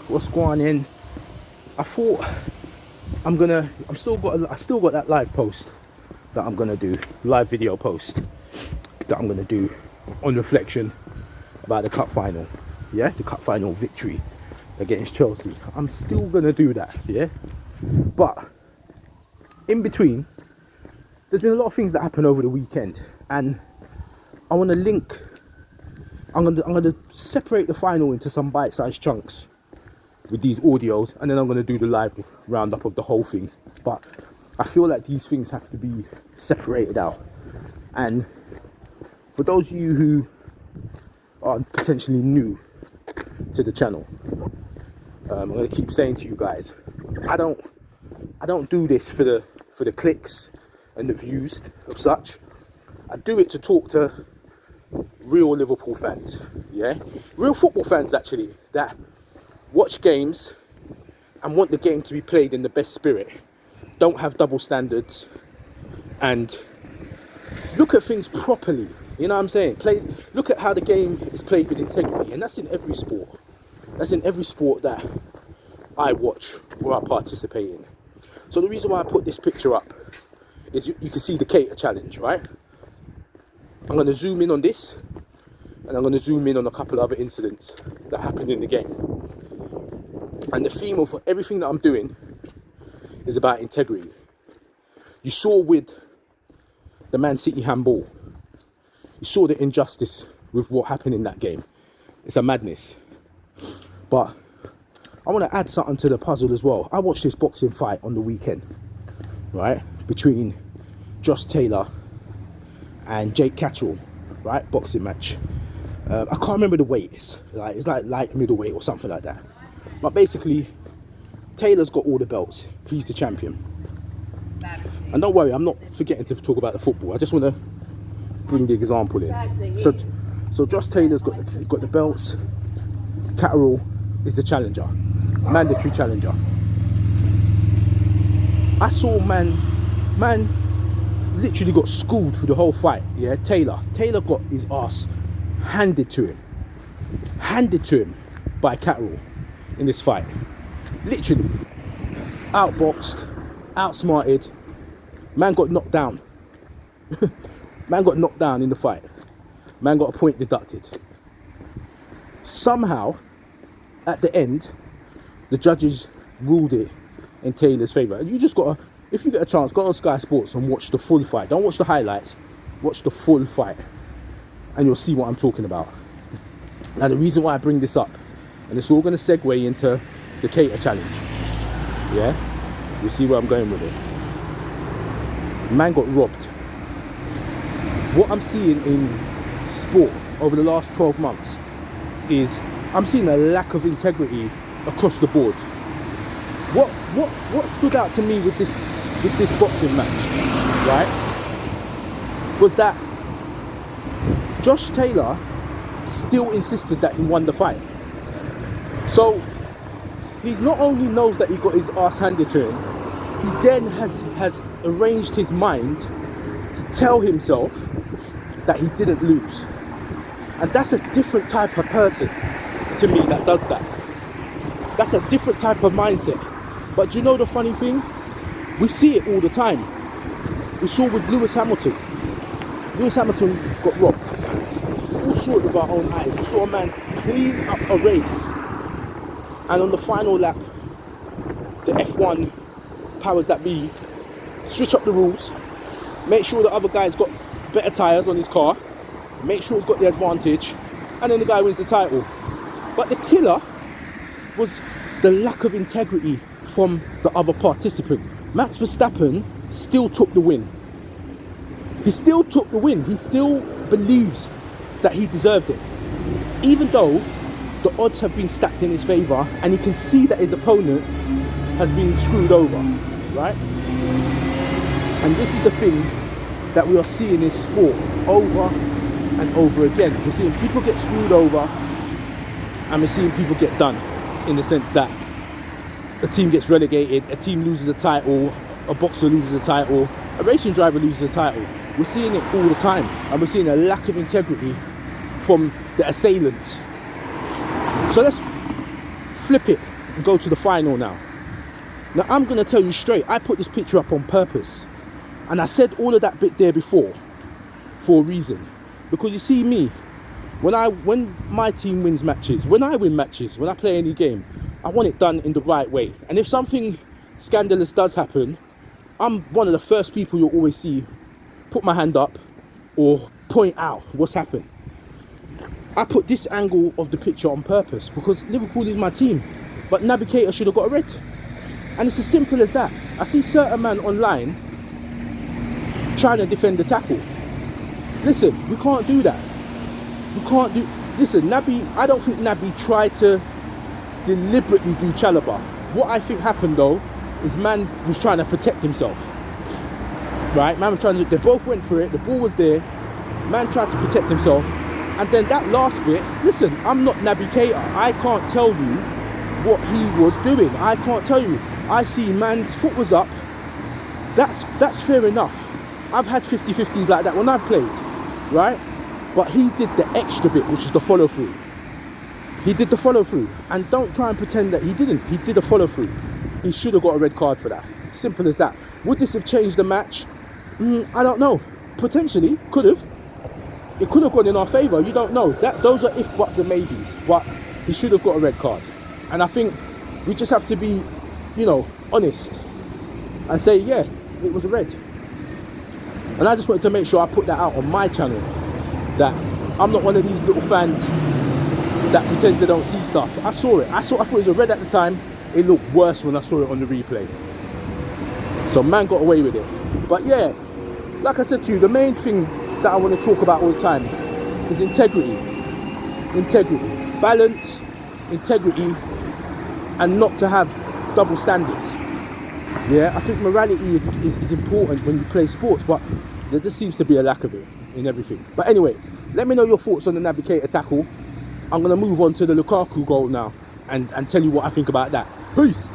what's going on? I thought I still got that live post that I'm gonna do, live video post that I'm gonna do on reflection about the cup final. Yeah, the cup final victory against Chelsea. I'm still gonna do that, yeah. But in between, there's been a lot of things that happened over the weekend, and I want to link. I'm gonna separate the final into some bite-sized chunks with these audios, and then I'm gonna do the live roundup of the whole thing. But I feel like these things have to be separated out. And for those of you who are potentially new to the channel, I'm gonna keep saying to you guys, I don't do this for the clicks and the views of such. I do it to talk to real Liverpool fans, yeah, real football fans actually, that watch games and want the game to be played in the best spirit, don't have double standards, and look at things properly. You know what I'm saying? Look at how the game is played with integrity, and that's in every sport. That's in every sport that I watch or I participate in. So the reason why I put this picture up is you can see the Keita challenge, right? I'm going to zoom in on this, and I'm going to zoom in on a couple of other incidents that happened in the game. And the theme of everything that I'm doing is about integrity. You saw with the Man City handball, you saw the injustice with what happened in that game. It's a madness. But I want to add something to the puzzle as well. I watched this boxing fight on the weekend, right, between Josh Taylor and Jake Catterall, right, boxing match. I can't remember the weight. It's like light middleweight or something like that. But basically, Taylor's got all the belts. He's the champion. And don't worry, I'm not forgetting to talk about the football. I just want to bring the example in. So Josh Taylor's got the belts. Catterall is the challenger, mandatory challenger. I saw man literally got schooled through the whole fight. Yeah, Taylor got his ass handed to him by Catterall in this fight. Literally outboxed, outsmarted. Man got knocked down. Man got knocked down in the fight. Man got a point deducted. Somehow, at the end, the judges ruled it in Taylor's favour. And you just gotta, if you get a chance, go on Sky Sports and watch the full fight. Don't watch the highlights, watch the full fight, and you'll see what I'm talking about. Now, the reason why I bring this up, and it's all going to segue into the Keita challenge, yeah? You see where I'm going with it. Man got robbed. What I'm seeing in sport over the last 12 months is I'm seeing a lack of integrity across the board. What stood out to me with this boxing match, right, was that Josh Taylor still insisted that he won the fight. So he not only knows that he got his ass handed to him, he then has arranged his mind to tell himself that he didn't lose. And that's a different type of person to me that does that. That's a different type of mindset. But do you know the funny thing? We see it all the time. We saw with Lewis Hamilton. Lewis Hamilton got robbed. We all saw it with our own eyes. We saw a man clean up a race, and on the final lap, the F1 powers that be switch up the rules, make sure the other guy's got better tyres on his car, make sure he's got the advantage, and then the guy wins the title. But the killer was the lack of integrity from the other participant. Max Verstappen still took the win. He still took the win. He still believes that he deserved it, even though the odds have been stacked in his favour, and he can see that his opponent has been screwed over, right? And this is the thing that we are seeing in sport over and over again. We're seeing people get screwed over, and we're seeing people get done, in the sense that a team gets relegated, a team loses a title, a boxer loses a title, a racing driver loses a title. We're seeing it all the time, and we're seeing a lack of integrity from the assailants. So let's flip it and go to the final now. Now, I'm going to tell you straight, I put this picture up on purpose. And I said all of that bit there before for a reason. Because you see me, when my team wins matches, when I win matches, when I play any game, I want it done in the right way. And if something scandalous does happen, I'm one of the first people you'll always see put my hand up or point out what's happened. I put this angle of the picture on purpose because Liverpool is my team. But Naby Keita should have got a red. And it's as simple as that. I see certain man online trying to defend the tackle. Listen, we can't do that. We can't do... Listen, Naby, I don't think Naby tried to deliberately do Chalobah. What I think happened though is man was trying to protect himself. Right? Man was trying to... They both went for it. The ball was there. Man tried to protect himself. And then that last bit... Listen, I'm not Naby Keita. I can't tell you what he was doing. I can't tell you. I see man's foot was up. That's fair enough. I've had 50-50s like that when I've played, right? But he did the extra bit, which is the follow through. He did the follow through. And don't try and pretend that he didn't. He did a follow through. He should have got a red card for that. Simple as that. Would this have changed the match? I don't know. Potentially, could have. It could have gone in our favour. You don't know. Those are if, buts and maybes. But he should have got a red card. And I think we just have to be, you know, honest and say, yeah, it was a red. And I just wanted to make sure I put that out on my channel, that I'm not one of these little fans that pretends they don't see stuff. I saw it. I thought it was a red at the time. It looked worse when I saw it on the replay. So man got away with it. But yeah, like I said to you, the main thing that I want to talk about all the time is integrity. Integrity. Balance, integrity, and not to have double standards. Yeah, I think morality is important when you play sports, but there just seems to be a lack of it in everything. But anyway, let me know your thoughts on the Naby Keita tackle. I'm going to move on to the Lukaku goal now and tell you what I think about that. Peace!